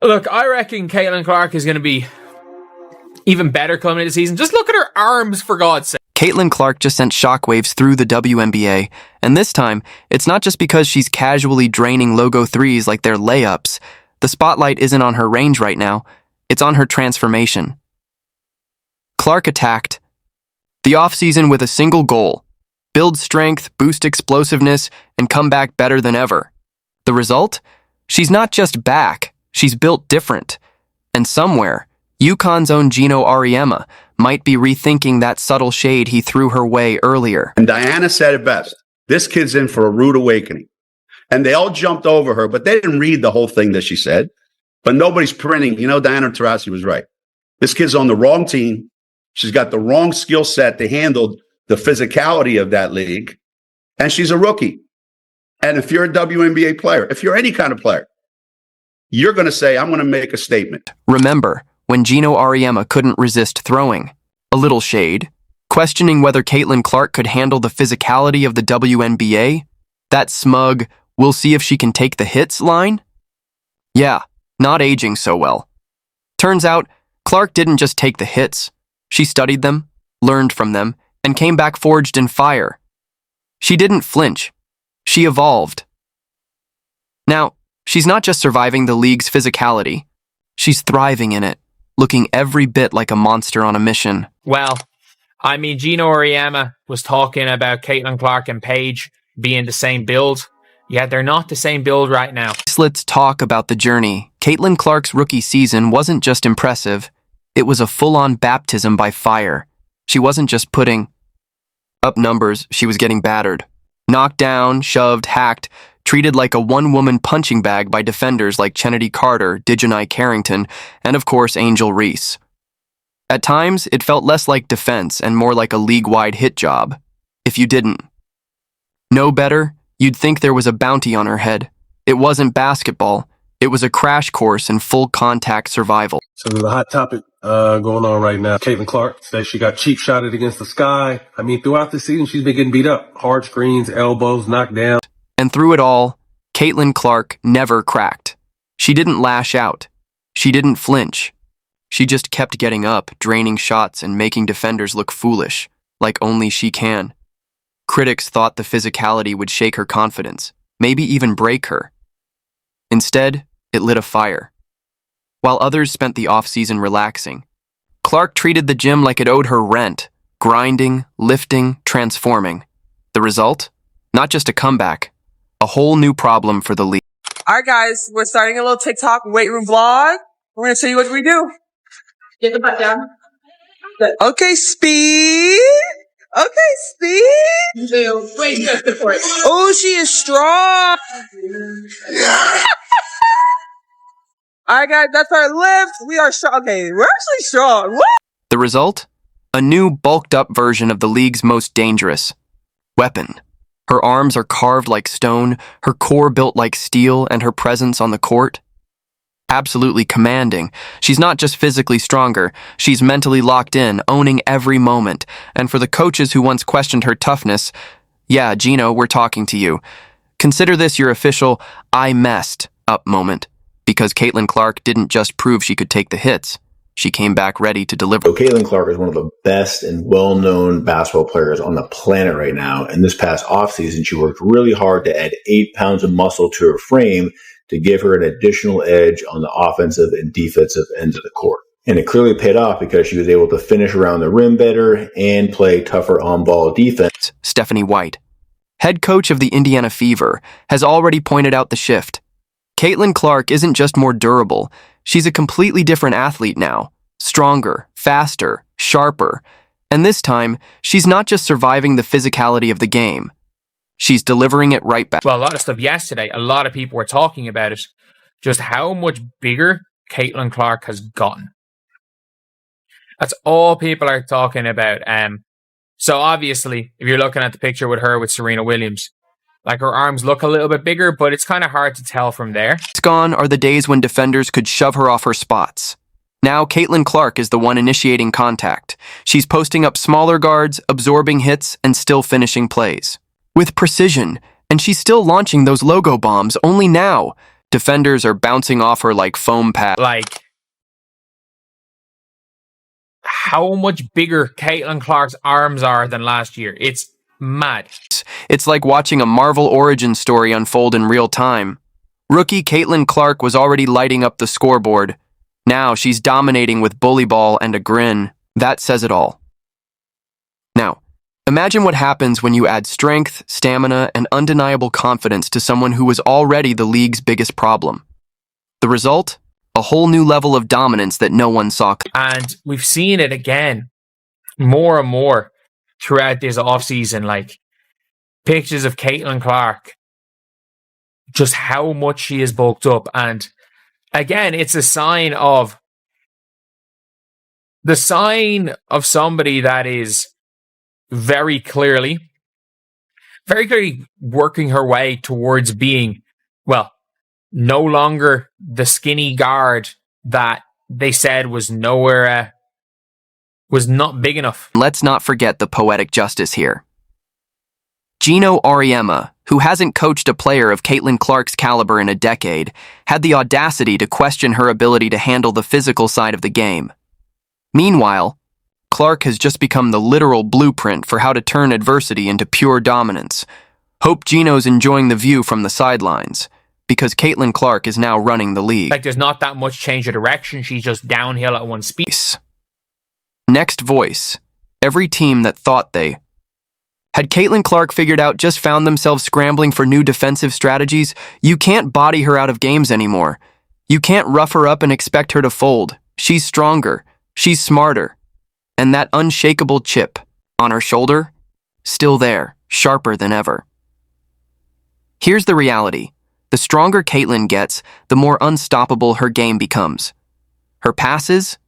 Look, I reckon Caitlin Clark is going to be even better coming into the season. Just look at her arms, for God's sake. Caitlin Clark just sent shockwaves through the WNBA, and this time, it's not just because she's casually draining logo threes like they're layups. The spotlight isn't on her range right now. It's on her transformation. Clark attacked the offseason with a single goal: build strength, boost explosiveness, and come back better than ever. The result? She's not just back, she's built different. And somewhere, UConn's own Geno Auriemma might be rethinking that subtle shade he threw her way earlier. And Diana said it best. This kid's in for a rude awakening. And they all jumped over her, but they didn't read the whole thing that she said. But nobody's printing. Diana Taurasi was right. This kid's on the wrong team. She's got the wrong skill set to handle the physicality of that league. And she's a rookie. And if you're a WNBA player, if you're any kind of player, you're going to say, I'm going to make a statement. Remember when Geno Auriemma couldn't resist throwing a little shade, questioning whether Caitlin Clark could handle the physicality of the WNBA? That smug, we'll see if she can take the hits line? Yeah, not aging so well. Turns out, Clark didn't just take the hits. She studied them, learned from them, and came back forged in fire. She didn't flinch. She evolved. Now, she's not just surviving the league's physicality. She's thriving in it, looking every bit like a monster on a mission. Well, Geno Auriemma was talking about Caitlin Clark and Paige being the same build. Yet they're not the same build right now. Let's talk about the journey. Caitlin Clark's rookie season wasn't just impressive. It was a full-on baptism by fire. She wasn't just putting up numbers, she was getting battered. Knocked down, shoved, hacked, treated like a one-woman punching bag by defenders like Chennedy Carter, Dejanai Carrington, and of course Angel Reese. At times, it felt less like defense and more like a league-wide hit job. If you didn't know better, you'd think there was a bounty on her head. It wasn't basketball. It was a crash course in full contact survival. So there's a hot topic going on right now. Caitlin Clark says she got cheap shotted against the sky. Throughout the season, she's been getting beat up. Hard screens, elbows, knocked down. And through it all, Caitlin Clark never cracked. She didn't lash out. She didn't flinch. She just kept getting up, draining shots and making defenders look foolish, like only she can. Critics thought the physicality would shake her confidence, maybe even break her. Instead, it lit a fire. While others spent the off-season relaxing, Clark treated the gym like it owed her rent, grinding, lifting, transforming. The result? Not just a comeback, a whole new problem for the league. All right, guys, we're starting a little TikTok weight room vlog. We're going to show you what we do. Get the butt down. Okay, speed. Okay, speed. Wait, support. Oh, she is strong. All right, guys, that's our lift. We are strong. Okay, we're actually strong. What? The result? A new, bulked-up version of the league's most dangerous weapon. Her arms are carved like stone, her core built like steel, and her presence on the court? Absolutely commanding. She's not just physically stronger, she's mentally locked in, owning every moment. And for the coaches who once questioned her toughness, yeah, Geno, we're talking to you. Consider this your official I messed up moment. Because Caitlin Clark didn't just prove she could take the hits, she came back ready to deliver. So Caitlin Clark is one of the best and well-known basketball players on the planet right now. And this past offseason, she worked really hard to add 8 pounds of muscle to her frame to give her an additional edge on the offensive and defensive ends of the court. And it clearly paid off because she was able to finish around the rim better and play tougher on-ball defense. Stephanie White, head coach of the Indiana Fever, has already pointed out the shift. Caitlin Clark isn't just more durable, she's a completely different athlete now. Stronger, faster, sharper. And this time, she's not just surviving the physicality of the game. She's delivering it right back. Well, a lot of stuff yesterday, a lot of people were talking about it. Just how much bigger Caitlin Clark has gotten. That's all people are talking about. So obviously, if you're looking at the picture with her with Serena Williams, like her arms look a little bit bigger, but it's kind of hard to tell from there. Gone are the days when defenders could shove her off her spots. Now, Caitlin Clark is the one initiating contact. She's posting up smaller guards, absorbing hits, and still finishing plays. With precision, and she's still launching those logo bombs only now. Defenders are bouncing off her like foam pads. Like, how much bigger Caitlin Clark's arms are than last year. It's mad. It's like watching a Marvel origin story unfold in real time. Rookie Caitlin Clark was already lighting up the scoreboard. Now she's dominating with bully ball and a grin. That says it all. Now, imagine what happens when you add strength, stamina, and undeniable confidence to someone who was already the league's biggest problem. The result? A whole new level of dominance that no one saw. And we've seen it again more and more throughout this offseason. Like, pictures of Caitlin Clark, just how much she is bulked up. And again, it's a sign of somebody that is very clearly working her way towards being, well, no longer the skinny guard that they said was not big enough. Let's not forget the poetic justice here. Geno Auriemma, who hasn't coached a player of Caitlin Clark's caliber in a decade, had the audacity to question her ability to handle the physical side of the game. Meanwhile, Clark has just become the literal blueprint for how to turn adversity into pure dominance. Hope Geno's enjoying the view from the sidelines, because Caitlin Clark is now running the league. Like, there's not that much change of direction. She's just downhill at one speed. Next voice. Every team that thought they had Caitlin Clark figured out just found themselves scrambling for new defensive strategies. You can't body her out of games anymore. You can't rough her up and expect her to fold. She's stronger. She's smarter. And that unshakable chip on her shoulder, still there, sharper than ever. Here's the reality. The stronger Caitlin gets, the more unstoppable her game becomes. Her passes?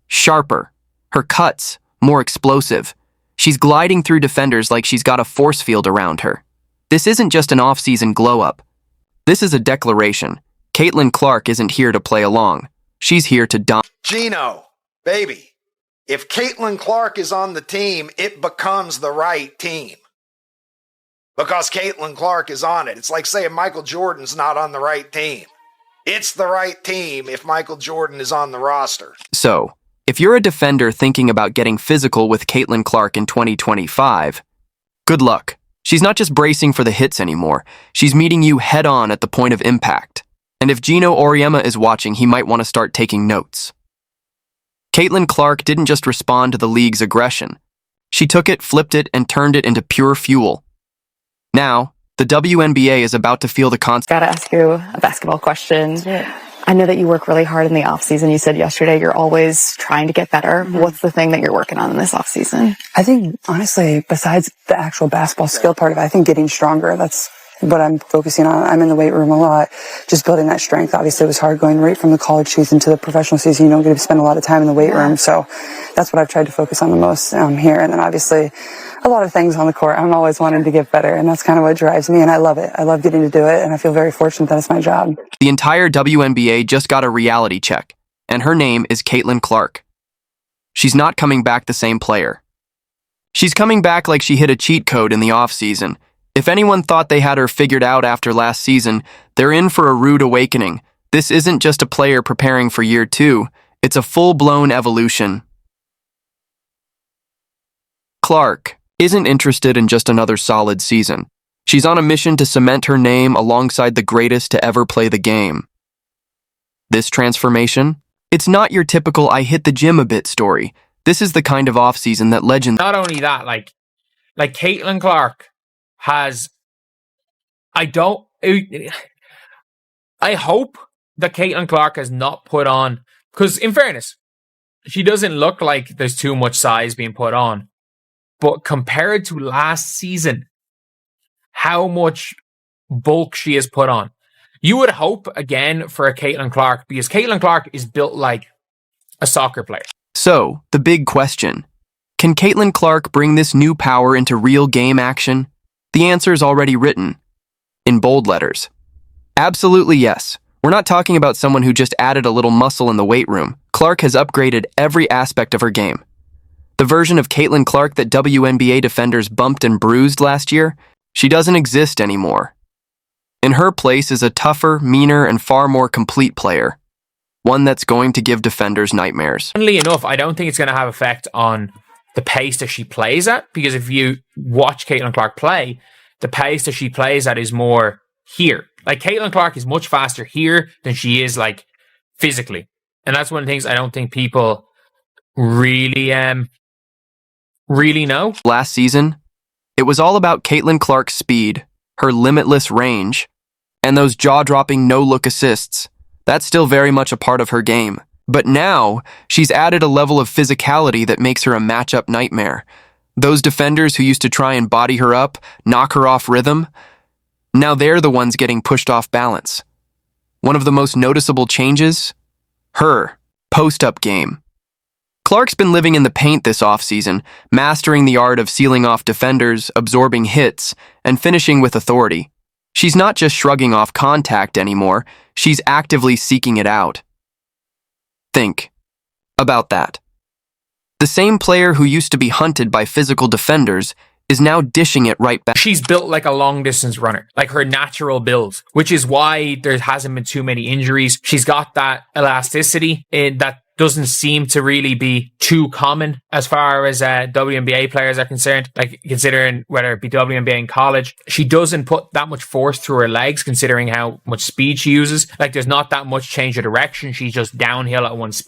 Sharper. Her cuts? More explosive. She's gliding through defenders like she's got a force field around her. This isn't just an off-season glow-up. This is a declaration. Caitlin Clark isn't here to play along. She's here to dominate. Geno, baby, if Caitlin Clark is on the team, it becomes the right team. Because Caitlin Clark is on it. It's like saying Michael Jordan's not on the right team. It's the right team if Michael Jordan is on the roster. So, if you're a defender thinking about getting physical with Caitlin Clark in 2025, good luck. She's not just bracing for the hits anymore. She's meeting you head-on at the point of impact. And if Geno Auriemma is watching, he might want to start taking notes. Caitlin Clark didn't just respond to the league's aggression. She took it, flipped it, and turned it into pure fuel. Now, the WNBA is about to feel the Gotta ask you a basketball question. I know that you work really hard in the off season. You said yesterday you're always trying to get better. What's the thing that you're working on in this off season? I think, honestly, besides the actual basketball skill part of it, I think getting stronger, that's what I'm focusing on. I'm in the weight room a lot, just building that strength. Obviously, it was hard going right from the college season to the professional season. You don't get to spend a lot of time in the weight room. So that's what I've tried to focus on the most here. And then obviously, a lot of things on the court. I'm always wanting to get better, and that's kind of what drives me, and I love it. I love getting to do it, and I feel very fortunate that it's my job. The entire WNBA just got a reality check, and her name is Caitlin Clark. She's not coming back the same player. She's coming back like she hit a cheat code in the offseason. If anyone thought they had her figured out after last season, they're in for a rude awakening. This isn't just a player preparing for year 2. It's a full-blown evolution. Clark isn't interested in just another solid season. She's on a mission to cement her name alongside the greatest to ever play the game. This transformation? It's not your typical I hit the gym a bit story. This is the kind of offseason that legends... Not only that, like Caitlin Clark has... I hope that Caitlin Clark has not put on... Because, in fairness, she doesn't look like there's too much size being put on. But compared to last season, how much bulk she has put on. You would hope, again, for a Caitlin Clark, because Caitlin Clark is built like a soccer player. So, the big question. Can Caitlin Clark bring this new power into real game action? The answer is already written. In bold letters. Absolutely yes. We're not talking about someone who just added a little muscle in the weight room. Clark has upgraded every aspect of her game. The version of Caitlin Clark that WNBA defenders bumped and bruised last year, she doesn't exist anymore. In her place is a tougher, meaner, and far more complete player. One that's going to give defenders nightmares. Funnily enough, I don't think it's going to have effect on the pace that she plays at, because if you watch Caitlin Clark play, the pace that she plays at is more here. Like, Caitlin Clark is much faster here than she is, like, physically. And that's one of the things I don't think people really know. Last season, it was all about Caitlin Clark's speed, her limitless range, and those jaw-dropping no-look assists. That's still very much a part of her game. But now, she's added a level of physicality that makes her a matchup nightmare. Those defenders who used to try and body her up, knock her off rhythm, now they're the ones getting pushed off balance. One of the most noticeable changes? Her post-up game. Clark's been living in the paint this offseason, mastering the art of sealing off defenders, absorbing hits, and finishing with authority. She's not just shrugging off contact anymore, she's actively seeking it out. Think about that. The same player who used to be hunted by physical defenders is now dishing it right back. She's built like a long-distance runner, like her natural build, which is why there hasn't been too many injuries. She's got that elasticity that doesn't seem to really be too common as far as WNBA players are concerned. Like, considering whether it be WNBA in college, she doesn't put that much force through her legs, considering how much speed she uses. Like, there's not that much change of direction. She's just downhill at one speed.